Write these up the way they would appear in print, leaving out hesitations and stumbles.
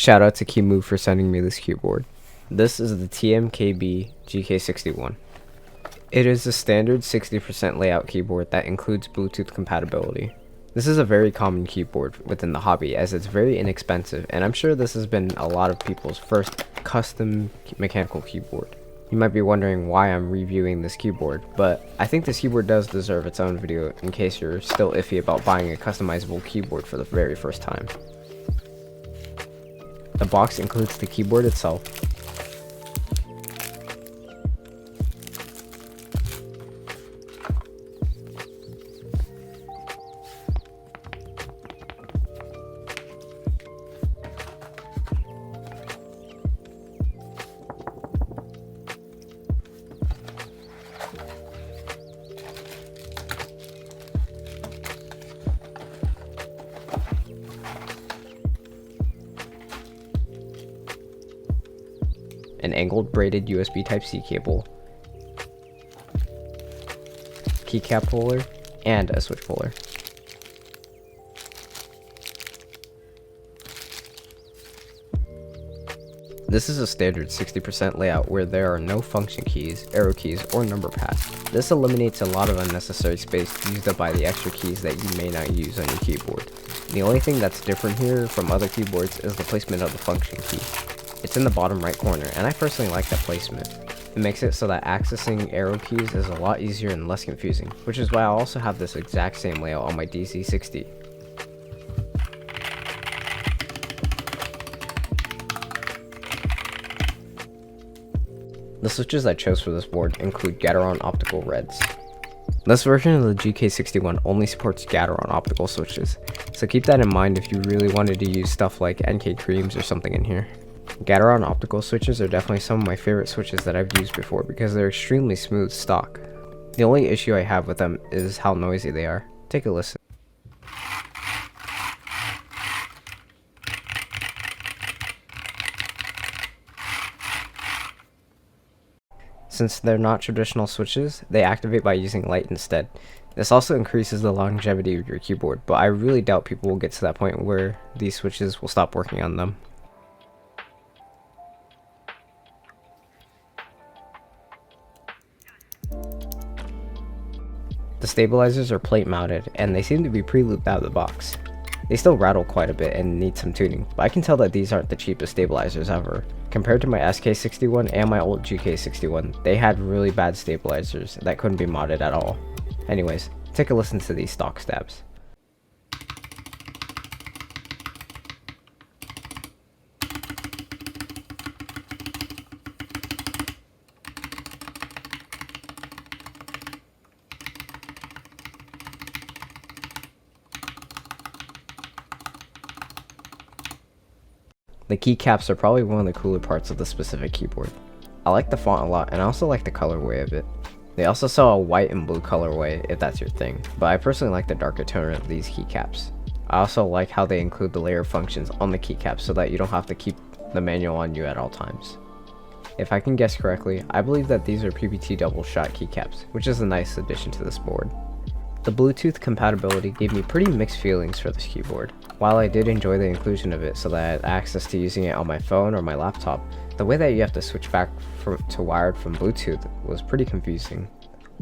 Shout out to Kimu for sending me this keyboard. This is the TMKB GK61. It is a standard 60% layout keyboard that includes Bluetooth compatibility. This is a very common keyboard within the hobby as it's very inexpensive, and I'm sure this has been a lot of people's first custom mechanical keyboard. You might be wondering why I'm reviewing this keyboard, but I think this keyboard does deserve its own video in case you're still iffy about buying a customizable keyboard for the very first time. The box includes the keyboard itself, an angled braided USB Type-C cable, keycap holder, and a switch puller. This is a standard 60% layout where there are no function keys, arrow keys, or number pads. This eliminates a lot of unnecessary space used up by the extra keys that you may not use on your keyboard. The only thing that's different here from other keyboards is the placement of the function key. It's in the bottom right corner, and I personally like that placement. It makes it so that accessing arrow keys is a lot easier and less confusing, which is why I also have this exact same layout on my DC60. The switches I chose for this board include gateron optical reds. This version of the GK61 only supports gateron optical switches, so keep that in mind if you really wanted to use stuff like NK creams or something in here. Gateron optical switches are definitely some of my favorite switches that I've used before because they're extremely smooth stock. The only issue I have with them is how noisy they are. Take a listen. Since they're not traditional switches, they activate by using light instead. This also increases the longevity of your keyboard, but I really doubt people will get to that point where these switches will stop working on them. The stabilizers are plate mounted, and they seem to be pre-looped out of the box. They still rattle quite a bit and need some tuning, but I can tell that these aren't the cheapest stabilizers ever. Compared to my SK61 and my old GK61, they had really bad stabilizers that couldn't be modded at all. Anyways, take a listen to these stock stabs. The keycaps are probably one of the cooler parts of the specific keyboard. I like the font a lot, and I also like the colorway of it. They also sell a white and blue colorway if that's your thing, but I personally like the darker tone of these keycaps. I also like how they include the layer functions on the keycaps so that you don't have to keep the manual on you at all times. If I can guess correctly, I believe that these are PBT double shot keycaps, which is a nice addition to this board. The Bluetooth compatibility gave me pretty mixed feelings for this keyboard. While I did enjoy the inclusion of it so that I had access to using it on my phone or my laptop, the way that you have to switch back to wired from Bluetooth was pretty confusing.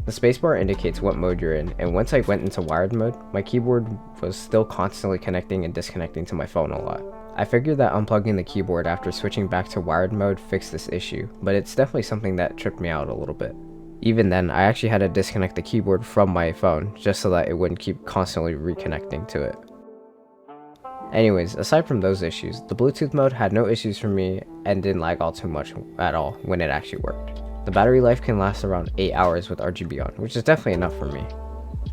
The spacebar indicates what mode you're in, and once I went into wired mode, my keyboard was still constantly connecting and disconnecting to my phone a lot. I figured that unplugging the keyboard after switching back to wired mode fixed this issue, but it's definitely something that tripped me out a little bit. Even then, I actually had to disconnect the keyboard from my phone just so that it wouldn't keep constantly reconnecting to it. Anyways, aside from those issues, the Bluetooth mode had no issues for me and didn't lag all too much at all when it actually worked. The battery life can last around 8 hours with RGB on, which is definitely enough for me.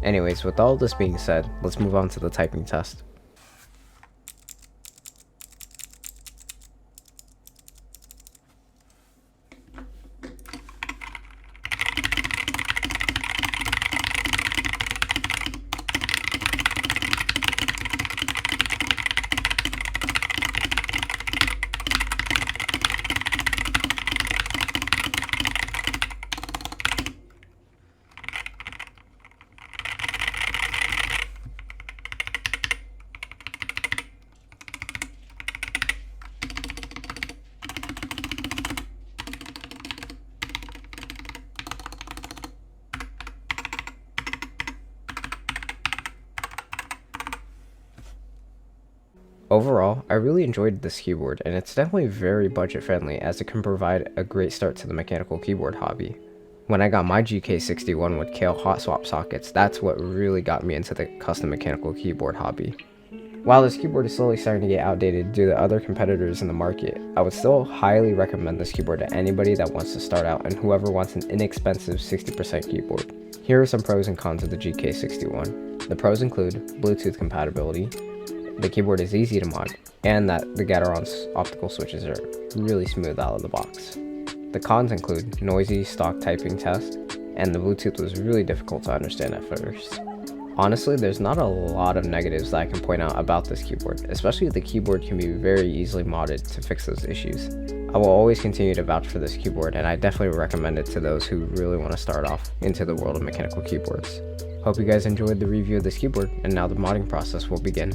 Anyways, with all this being said, let's move on to the typing test. Overall, I really enjoyed this keyboard, and it's definitely very budget friendly as it can provide a great start to the mechanical keyboard hobby. When I got my GK61 with Kale hot swap sockets, that's what really got me into the custom mechanical keyboard hobby. While this keyboard is slowly starting to get outdated due to other competitors in the market, I would still highly recommend this keyboard to anybody that wants to start out and whoever wants an inexpensive 60% keyboard. Here are some pros and cons of the GK61. The pros include Bluetooth compatibility, the keyboard is easy to mod, and that the gateron's optical switches are really smooth out of the box. The cons include noisy stock typing test, and the Bluetooth was really difficult to understand at first. Honestly, there's not a lot of negatives that I can point out about this keyboard, especially the keyboard can be very easily modded to fix those issues. I will always continue to vouch for this keyboard, and I definitely recommend it to those who really want to start off into the world of mechanical keyboards. Hope you guys enjoyed the review of this keyboard, and now the modding process will begin.